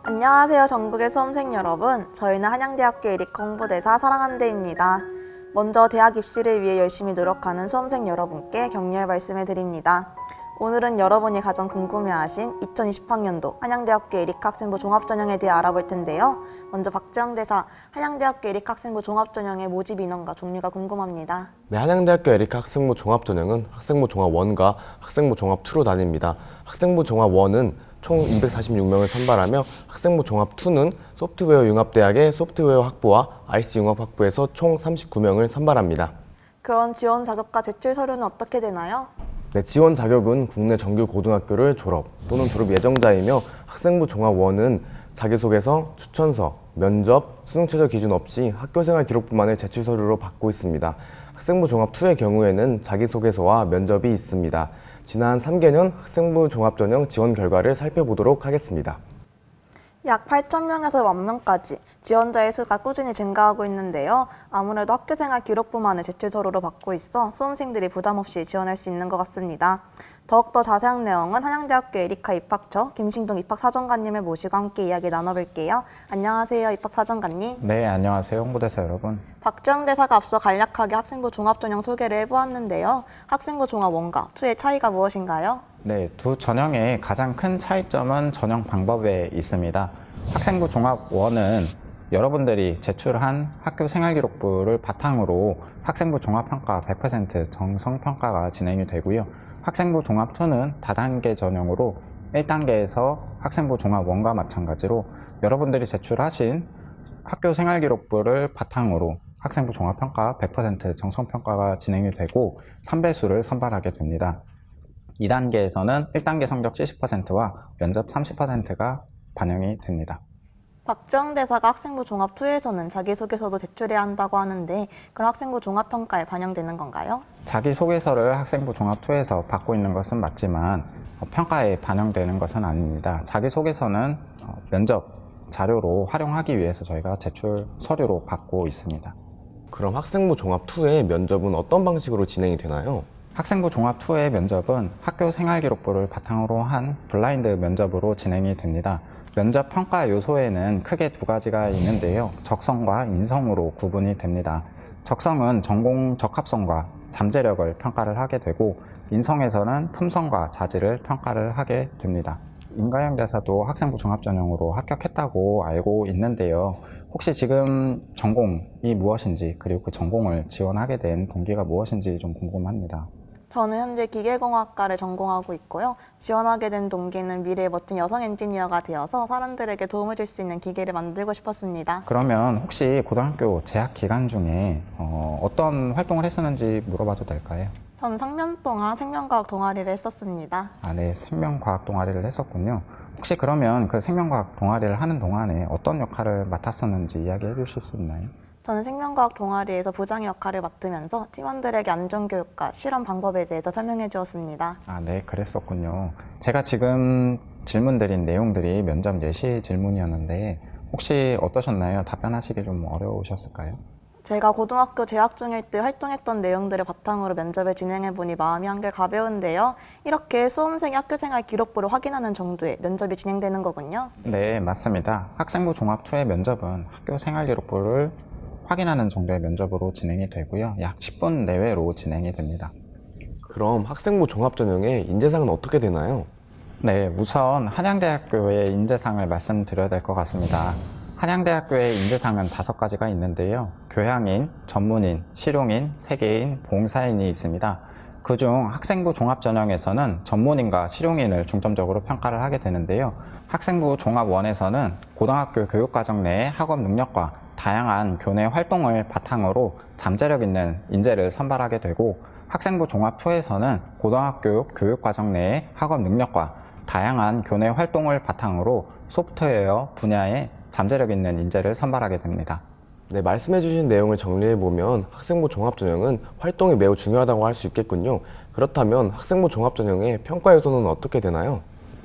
안녕하세요, 전국의 수험생 여러분. 저희는 한양대학교 에리카 홍보대사 사랑한대입니다. 먼저 대학 입시를 위해 열심히 노력하는 수험생 여러분께 격려의 말씀을 드립니다. 오늘은 여러분이 가장 궁금해하신 2020학년도 한양대학교 에리카 학생부 종합전형에 대해 알아볼 텐데요. 먼저 박지영 대사, 한양대학교 에리카 학생부 종합전형의 모집 인원과 종류가 궁금합니다. 네, 한양대학교 에리카 학생부 종합전형은 학생부 종합 1과 학생부 종합 2로 나뉩니다. 학생부 종합 1은 총 246명을 선발하며 학생부 종합 2는 소프트웨어 융합대학의 소프트웨어 학부와 IC 융합 학부에서 총 39명을 선발합니다. 그런 지원 자격과 제출 서류는 어떻게 되나요? 네, 지원 자격은 국내 정규 고등학교를 졸업 또는 졸업 예정자이며 학생부 종합 1은 자기소개서, 추천서, 면접, 수능 최저 기준 없이 학교생활 기록부만을 제출 서류로 받고 있습니다. 학생부 종합 2의 경우에는 자기소개서와 면접이 있습니다. 지난 3개년 학생부 종합전형 지원 결과를 살펴보도록 하겠습니다. 약 8,000명에서 10,000명까지 지원자의 수가 꾸준히 증가하고 있는데요. 아무래도 학교생활 기록부만을 제출 서류로 받고 있어 수험생들이 부담 없이 지원할 수 있는 것 같습니다. 더욱더 자세한 내용은 한양대학교 에리카 입학처 김신동 입학사정관님을 모시고 함께 이야기 나눠볼게요. 안녕하세요, 입학사정관님. 네, 안녕하세요. 홍보대사 여러분. 박지영 대사가 앞서 간략하게 학생부 종합전형 소개를 해보았는데요. 학생부 종합 1과 2의 차이가 무엇인가요? 네, 두 전형의 가장 큰 차이점은 전형 방법에 있습니다. 학생부 종합 1은 여러분들이 제출한 학교 생활기록부를 바탕으로 학생부 종합평가 100% 정성평가가 진행이 되고요. 학생부 종합 2는 다단계 전형으로 1단계에서 학생부 종합 1과 마찬가지로 여러분들이 제출하신 학교 생활기록부를 바탕으로 학생부 종합평가 100% 정성평가가 진행이 되고 3배수를 선발하게 됩니다. 2단계에서는 1단계 성적 70%와 면접 30%가 반영이 됩니다. 박지영 대사가 학생부 종합 2에서는 자기소개서도 제출해야 한다고 하는데 그럼 학생부 종합평가에 반영되는 건가요? 자기소개서를 학생부 종합 2에서 받고 있는 것은 맞지만 평가에 반영되는 것은 아닙니다. 자기소개서는 면접 자료로 활용하기 위해서 저희가 제출 서류로 받고 있습니다. 그럼 학생부 종합 2의 면접은 어떤 방식으로 진행이 되나요? 학생부 종합 2의 면접은 학교 생활기록부를 바탕으로 한 블라인드 면접으로 진행이 됩니다. 면접 평가 요소에는 크게 두 가지가 있는데요. 적성과 인성으로 구분이 됩니다. 적성은 전공 적합성과 잠재력을 평가를 하게 되고 인성에서는 품성과 자질을 평가를 하게 됩니다. 임가영 대사도 학생부 종합전형으로 합격했다고 알고 있는데요. 혹시 지금 전공이 무엇인지 그리고 그 전공을 지원하게 된 동기가 무엇인지 좀 궁금합니다. 저는 현재 기계공학과를 전공하고 있고요. 지원하게 된 동기는 미래의 멋진 여성 엔지니어가 되어서 사람들에게 도움을 줄 수 있는 기계를 만들고 싶었습니다. 그러면 혹시 고등학교 재학 기간 중에 어떤 활동을 했었는지 물어봐도 될까요? 저는 3년 동안 생명과학 동아리를 했었습니다. 네, 생명과학 동아리를 했었군요. 혹시 그러면 그 생명과학 동아리를 하는 동안에 어떤 역할을 맡았었는지 이야기해 주실 수 있나요? 저는 생명과학 동아리에서 부장의 역할을 맡으면서 팀원들에게 안전교육과 실험 방법에 대해서 설명해 주었습니다. 네, 그랬었군요. 제가 지금 질문드린 내용들이 면접 예시 질문이었는데 혹시 어떠셨나요? 답변하시기 좀 어려우셨을까요? 제가 고등학교 재학 중일 때 활동했던 내용들을 바탕으로 면접을 진행해보니 마음이 한결 가벼운데요. 이렇게 수험생이 학교생활 기록부를 확인하는 정도의 면접이 진행되는 거군요. 네, 맞습니다. 학생부 종합 2의 면접은 학교 생활기록부를 확인하는 정도의 면접으로 진행이 되고요. 약 10분 내외로 진행이 됩니다. 그럼 학생부 종합전형의 인재상은 어떻게 되나요? 네, 우선 한양대학교의 인재상을 말씀드려야 될 것 같습니다. 한양대학교의 인재상은 5가지가 있는데요. 교양인, 전문인, 실용인, 세계인, 봉사인이 있습니다. 그중 학생부 종합전형에서는 전문인과 실용인을 중점적으로 평가를 하게 되는데요. 학생부 종합 1에서는 고등학교 교육과정 내의 학업 능력과 다양한 교내 활동을 바탕으로 잠재력 있는 인재를 선발하게 되고 학생부 종합 2에서는 고등학교 교육과정 내의 학업 능력과 다양한 교내 활동을 바탕으로 소프트웨어 분야의 잠재력 있는 인재를 선발하게 됩니다. 네, 말씀해주신 내용을 정리해보면 학생부 종합전형은 활동이 매우 중요하다고 할 수 있겠군요. 그렇다면 학생부 종합전형의 평가 요소는 어떻게 되나요?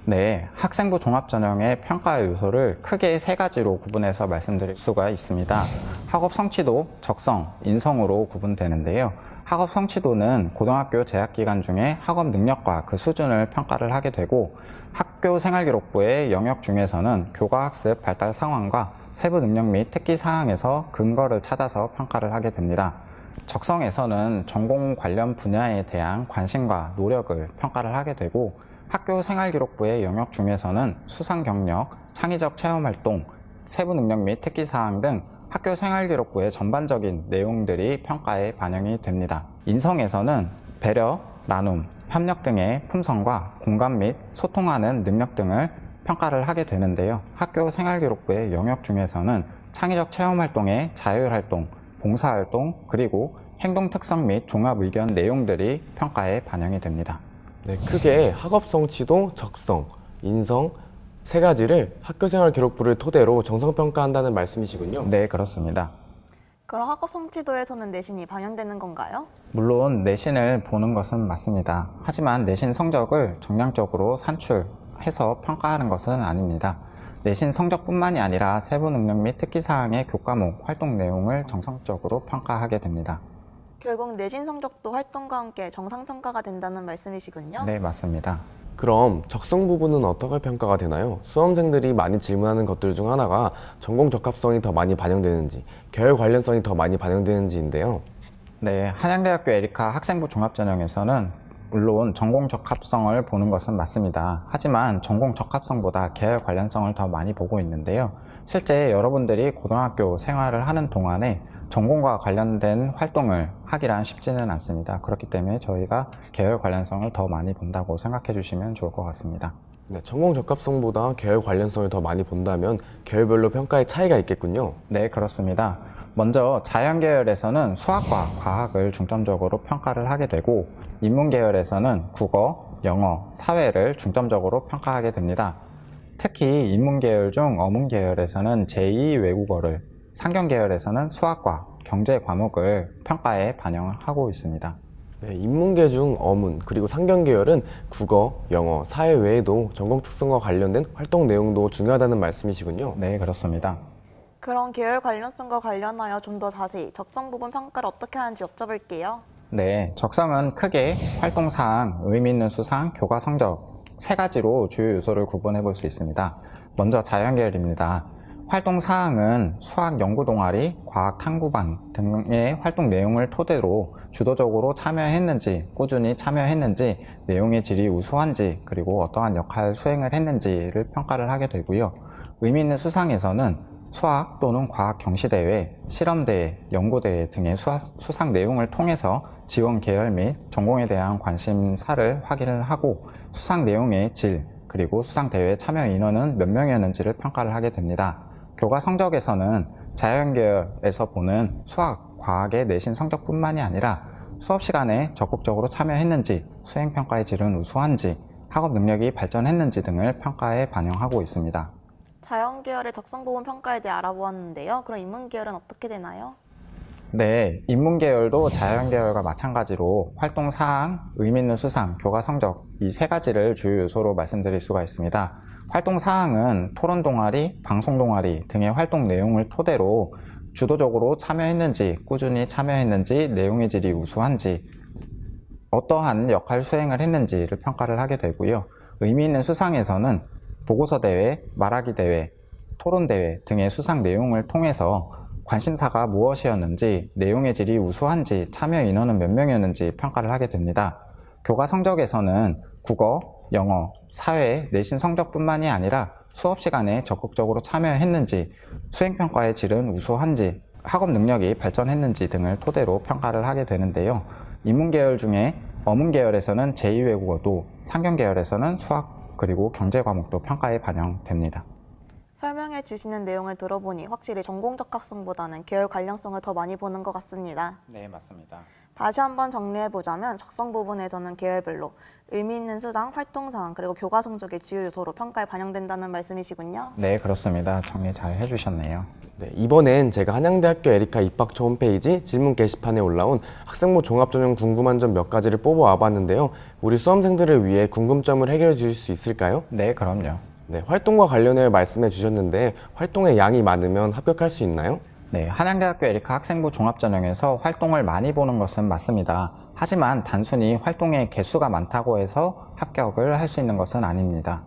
네, 학생부 종합전형의 평가 요소를 크게 3가지로 구분해서 말씀드릴 수가 있습니다. 학업 성취도, 적성, 인성으로 구분되는데요. 학업 성취도는 고등학교 재학 기간 중에 학업 능력과 그 수준을 평가를 하게 되고, 학교 생활기록부의 영역 중에서는 교과학습 발달 상황과 세부 능력 및 특기 사항에서 근거를 찾아서 평가를 하게 됩니다. 적성에서는 전공 관련 분야에 대한 관심과 노력을 평가를 하게 되고, 학교 생활기록부의 영역 중에서는 수상 경력, 창의적 체험활동, 세부 능력 및 특기 사항 등 학교 생활기록부의 전반적인 내용들이 평가에 반영이 됩니다. 인성에서는 배려, 나눔, 협력 등의 품성과 공감 및 소통하는 능력 등을 평가를 하게 되는데요. 학교 생활기록부의 영역 중에서는 창의적 체험활동의 자율활동, 봉사활동, 그리고 행동 특성 및 종합 의견 내용들이 평가에 반영이 됩니다. 네, 크게 학업 성취도, 적성, 인성 세 가지를 학교생활 기록부를 토대로 정성평가한다는 말씀이시군요. 네, 그렇습니다. 그럼 학업 성취도에서는 내신이 반영되는 건가요? 물론 내신을 보는 것은 맞습니다. 하지만 내신 성적을 정량적으로 산출해서 평가하는 것은 아닙니다. 내신 성적뿐만이 아니라 세부 능력 및 특기사항의 교과목, 활동 내용을 정성적으로 평가하게 됩니다. 결국 내신 성적도 활동과 함께 정상평가가 된다는 말씀이시군요. 네, 맞습니다. 그럼 적성 부분은 어떻게 평가가 되나요? 수험생들이 많이 질문하는 것들 중 하나가 전공 적합성이 더 많이 반영되는지, 계열 관련성이 더 많이 반영되는지인데요. 네, 한양대학교 에리카 학생부 종합전형에서는 물론 전공 적합성을 보는 것은 맞습니다. 하지만 전공 적합성보다 계열 관련성을 더 많이 보고 있는데요. 실제 여러분들이 고등학교 생활을 하는 동안에 전공과 관련된 활동을 하기란 쉽지는 않습니다. 그렇기 때문에 저희가 계열 관련성을 더 많이 본다고 생각해 주시면 좋을 것 같습니다. 네, 전공 적합성보다 계열 관련성을 더 많이 본다면 계열별로 평가의 차이가 있겠군요. 네, 그렇습니다. 먼저 자연계열에서는 수학과 과학을 중점적으로 평가를 하게 되고, 인문계열에서는 국어, 영어, 사회를 중점적으로 평가하게 됩니다. 특히 인문계열 중 어문계열에서는 제2 외국어를, 상경계열에서는 수학과 경제 과목을 평가에 반영하고 있습니다. 네, 인문계 중 어문, 그리고 상경계열은 국어, 영어, 사회 외에도 전공 특성과 관련된 활동 내용도 중요하다는 말씀이시군요. 네, 그렇습니다. 그럼 계열 관련성과 관련하여 좀 더 자세히 적성 부분 평가를 어떻게 하는지 여쭤볼게요. 네, 적성은 크게 활동사항, 의미 있는 수상, 교과 성적 세 가지로 주요 요소를 구분해 볼 수 있습니다. 먼저 자연계열입니다. 활동사항은 수학 연구 동아리, 과학 탐구반 등의 활동 내용을 토대로 주도적으로 참여했는지, 꾸준히 참여했는지, 내용의 질이 우수한지, 그리고 어떠한 역할 수행을 했는지를 평가를 하게 되고요. 의미 있는 수상에서는 수학 또는 과학 경시대회, 실험대회, 연구대회 등의 수상 내용을 통해서 지원 계열 및 전공에 대한 관심사를 확인을 하고, 수상 내용의 질, 그리고 수상 대회 참여 인원은 몇 명이었는지를 평가를 하게 됩니다. 교과 성적에서는 자연계열에서 보는 수학, 과학의 내신 성적뿐만이 아니라 수업 시간에 적극적으로 참여했는지, 수행평가의 질은 우수한지, 학업 능력이 발전했는지 등을 평가에 반영하고 있습니다. 자연계열의 적성 부분 평가에 대해 알아보았는데요. 그럼 인문계열은 어떻게 되나요? 네, 인문계열도 자연계열과 마찬가지로 활동사항, 의미 있는 수상, 교과 성적 이 세 가지를 주요 요소로 말씀드릴 수가 있습니다. 활동사항은 토론 동아리, 방송 동아리 등의 활동 내용을 토대로 주도적으로 참여했는지, 꾸준히 참여했는지, 내용의 질이 우수한지, 어떠한 역할 수행을 했는지를 평가를 하게 되고요. 의미 있는 수상에서는 보고서 대회, 말하기 대회, 토론 대회 등의 수상 내용을 통해서 관심사가 무엇이었는지, 내용의 질이 우수한지, 참여 인원은 몇 명이었는지 평가를 하게 됩니다. 교과 성적에서는 국어, 영어, 사회, 내신 성적뿐만이 아니라 수업 시간에 적극적으로 참여했는지, 수행평가의 질은 우수한지, 학업 능력이 발전했는지 등을 토대로 평가를 하게 되는데요. 인문계열 중에 어문계열에서는 제2외국어도, 상경계열에서는 수학, 그리고 경제 과목도 평가에 반영됩니다. 설명해 주시는 내용을 들어보니 확실히 전공 적합성보다는 계열 관련성을 더 많이 보는 것 같습니다. 네, 맞습니다. 다시 한번 정리해보자면 적성 부분에서는 계열별로 의미 있는 수상, 활동사항, 그리고 교과 성적의 주요 요소로 평가에 반영된다는 말씀이시군요. 네, 그렇습니다. 정리 잘 해주셨네요. 네, 이번엔 제가 한양대학교 에리카 입학처 홈페이지 질문 게시판에 올라온 학생부 종합전형 궁금한 점 몇 가지를 뽑아와 봤는데요. 우리 수험생들을 위해 궁금점을 해결해 주실 수 있을까요? 네, 그럼요. 네, 활동과 관련해 말씀해 주셨는데 활동의 양이 많으면 합격할 수 있나요? 네, 한양대학교 에리카 학생부 종합전형에서 활동을 많이 보는 것은 맞습니다. 하지만 단순히 활동의 개수가 많다고 해서 합격을 할 수 있는 것은 아닙니다.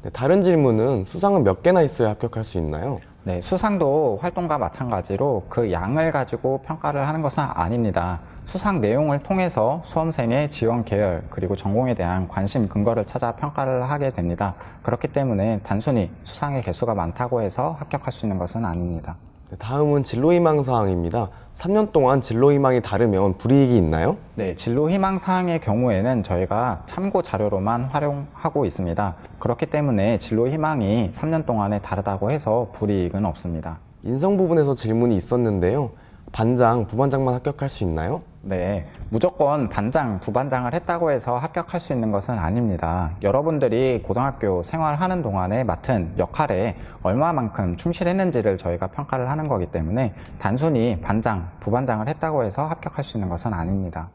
네, 다른 질문은 수상은 몇 개나 있어야 합격할 수 있나요? 네, 수상도 활동과 마찬가지로 그 양을 가지고 평가를 하는 것은 아닙니다. 수상 내용을 통해서 수험생의 지원 계열 그리고 전공에 대한 관심 근거를 찾아 평가를 하게 됩니다. 그렇기 때문에 단순히 수상의 개수가 많다고 해서 합격할 수 있는 것은 아닙니다. 네, 다음은 진로희망 사항입니다. 3년 동안 진로희망이 다르면 불이익이 있나요? 네, 진로 희망 사항의 경우에는 저희가 참고 자료로만 활용하고 있습니다. 그렇기 때문에 진로 희망이 3년 동안에 다르다고 해서 불이익은 없습니다. 인성 부분에서 질문이 있었는데요. 반장, 부반장만 합격할 수 있나요? 네, 무조건 반장, 부반장을 했다고 해서 합격할 수 있는 것은 아닙니다. 여러분들이 고등학교 생활하는 동안에 맡은 역할에 얼마만큼 충실했는지를 저희가 평가를 하는 거기 때문에 단순히 반장, 부반장을 했다고 해서 합격할 수 있는 것은 아닙니다.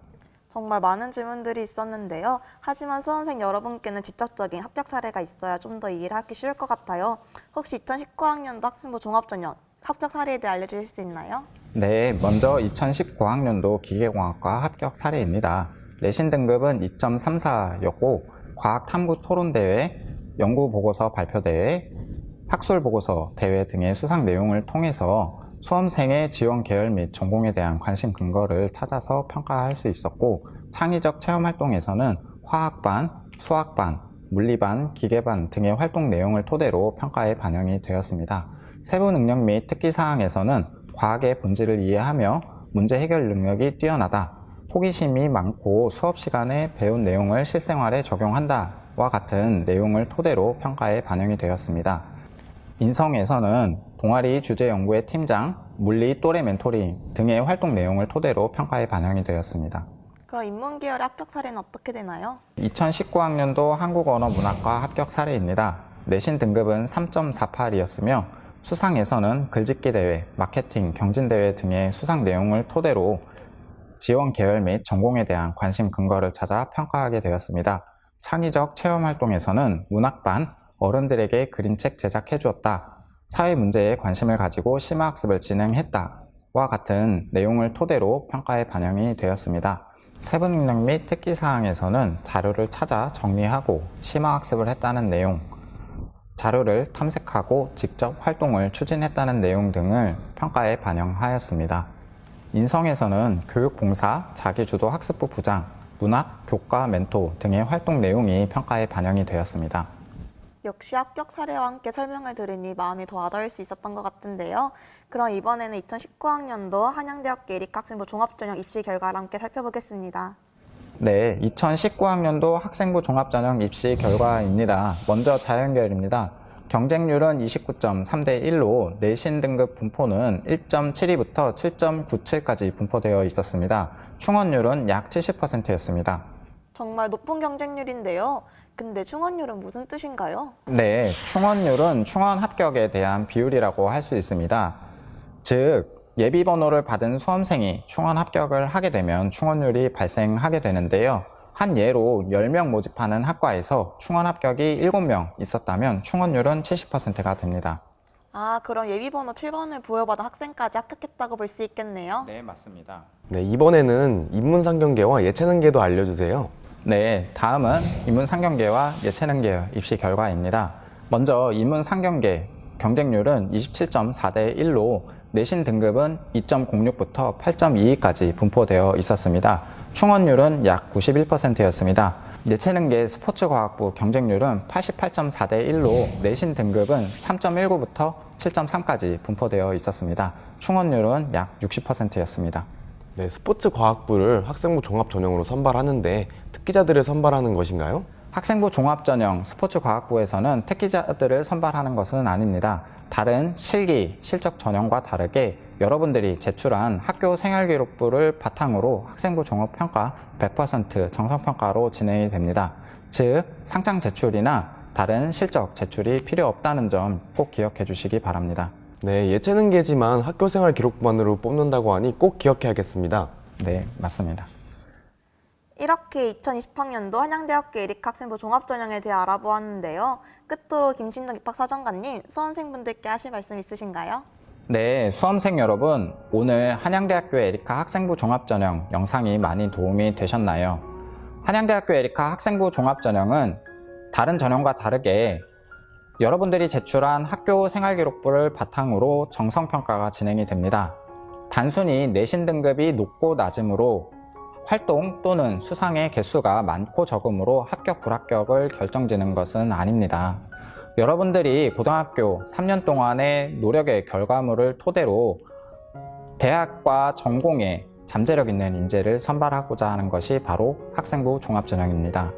정말 많은 질문들이 있었는데요. 하지만 수험생 여러분께는 직접적인 합격 사례가 있어야 좀 더 이해를 하기 쉬울 것 같아요. 혹시 2019학년도 학생부 종합전형 합격 사례에 대해 알려주실 수 있나요? 네, 먼저 2019학년도 기계공학과 합격 사례입니다. 내신 등급은 2.34였고 과학탐구 토론대회, 연구보고서 발표대회, 학술보고서 대회 등의 수상 내용을 통해서 수험생의 지원 계열 및 전공에 대한 관심 근거를 찾아서 평가할 수 있었고 창의적 체험활동에서는 화학반, 수학반, 물리반, 기계반 등의 활동 내용을 토대로 평가에 반영이 되었습니다. 세부 능력 및 특기사항에서는 과학의 본질을 이해하며 문제 해결 능력이 뛰어나다, 호기심이 많고 수업 시간에 배운 내용을 실생활에 적용한다와 같은 내용을 토대로 평가에 반영이 되었습니다. 인성에서는 동아리 주제 연구의 팀장, 물리 또래 멘토링 등의 활동 내용을 토대로 평가에 반영이 되었습니다. 그럼 인문계열의 합격 사례는 어떻게 되나요? 2019학년도 한국언어문학과 합격 사례입니다. 내신 등급은 3.48이었으며 수상에서는 글짓기 대회, 마케팅, 경진대회 등의 수상 내용을 토대로 지원 계열 및 전공에 대한 관심 근거를 찾아 평가하게 되었습니다. 창의적 체험활동에서는 문학반, 어른들에게 그림책 제작해 주었다, 사회 문제에 관심을 가지고 심화학습을 진행했다와 같은 내용을 토대로 평가에 반영이 되었습니다. 세부 능력 및 특기사항에서는 자료를 찾아 정리하고 심화학습을 했다는 내용, 자료를 탐색하고 직접 활동을 추진했다는 내용 등을 평가에 반영하였습니다. 인성에서는 교육봉사, 자기주도 학습부 부장, 문학, 교과, 멘토 등의 활동 내용이 평가에 반영이 되었습니다. 역시 합격 사례와 함께 설명을 들으니 마음이 더 와닿을 수 있었던 것 같은데요. 그럼 이번에는 2019학년도 한양대학교 에리카 학생부 종합전형 입시 결과를 함께 살펴보겠습니다. 네, 2019학년도 학생부 종합전형 입시 결과입니다. 먼저 자연계열입니다. 경쟁률은 29.3대 1로 내신 등급 분포는 1.72부터 7.97까지 분포되어 있었습니다. 충원율은 약 70%였습니다. 정말 높은 경쟁률인데요. 근데 충원율은 무슨 뜻인가요? 네, 충원율은 충원 합격에 대한 비율이라고 할 수 있습니다. 즉, 예비 번호를 받은 수험생이 충원 합격을 하게 되면 충원율이 발생하게 되는데요. 한 예로 10명 모집하는 학과에서 충원 합격이 7명 있었다면 충원율은 70%가 됩니다. 아, 그럼 예비번호 7번을 부여받은 학생까지 합격했다고 볼 수 있겠네요. 네, 맞습니다. 네, 이번에는 인문상경계와 예체능계도 알려주세요. 네, 다음은 인문상경계와 예체능계 입시 결과입니다. 먼저 인문상경계 경쟁률은 27.4대 1로 내신 등급은 2.06부터 8.22까지 분포되어 있었습니다. 충원율은 약 91%였습니다. 예체능계 스포츠과학부 경쟁률은 88.4대 1로 내신 등급은 3.19부터 7.3까지 분포되어 있었습니다. 충원율은 약 60%였습니다. 네, 스포츠과학부를 학생부 종합전형으로 선발하는데 특기자들을 선발하는 것인가요? 학생부 종합전형 스포츠과학부에서는 특기자들을 선발하는 것은 아닙니다. 다른 실기, 실적 전형과 다르게 여러분들이 제출한 학교 생활기록부를 바탕으로 학생부 종합평가 100% 정성평가로 진행이 됩니다. 즉, 상장 제출이나 다른 실적 제출이 필요 없다는 점 꼭 기억해 주시기 바랍니다. 네, 예체능계지만 학교생활기록부만으로 뽑는다고 하니 꼭 기억해야겠습니다. 네, 맞습니다. 이렇게 2020학년도 한양대학교 에리카 학생부 종합전형에 대해 알아보았는데요. 끝으로 김신동 입학사정관님, 수험생분들께 하실 말씀 있으신가요? 네, 수험생 여러분, 오늘 한양대학교 에리카 학생부 종합전형 영상이 많이 도움이 되셨나요? 한양대학교 에리카 학생부 종합전형은 다른 전형과 다르게 여러분들이 제출한 학교 생활기록부를 바탕으로 정성평가가 진행이 됩니다. 단순히 내신 등급이 높고 낮음으로 활동 또는 수상의 개수가 많고 적음으로 합격, 불합격을 결정지는 것은 아닙니다. 여러분들이 고등학교 3년 동안의 노력의 결과물을 토대로 대학과 전공에 잠재력 있는 인재를 선발하고자 하는 것이 바로 학생부 종합전형입니다.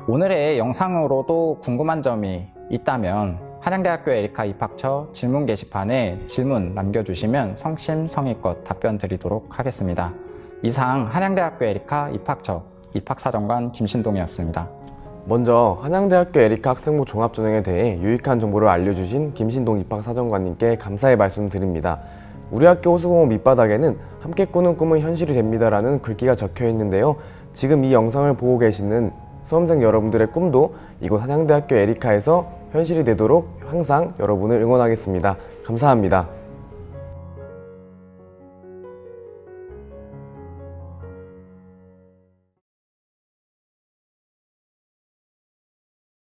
오늘의 영상으로도 궁금한 점이 있다면 한양대학교 에리카 입학처 질문 게시판에 질문 남겨주시면 성심성의껏 답변 드리도록 하겠습니다. 이상 한양대학교 에리카 입학처 입학사정관 김신동이었습니다. 먼저 한양대학교 에리카 학생부 종합전형에 대해 유익한 정보를 알려주신 김신동 입학사정관님께 감사의 말씀드립니다. 우리 학교 호수공업 밑바닥에는 함께 꾸는 꿈은 현실이 됩니다라는 글귀가 적혀 있는데요. 지금 이 영상을 보고 계시는 수험생 여러분들의 꿈도 이곳 한양대학교 에리카에서 현실이 되도록 항상 여러분을 응원하겠습니다. 감사합니다.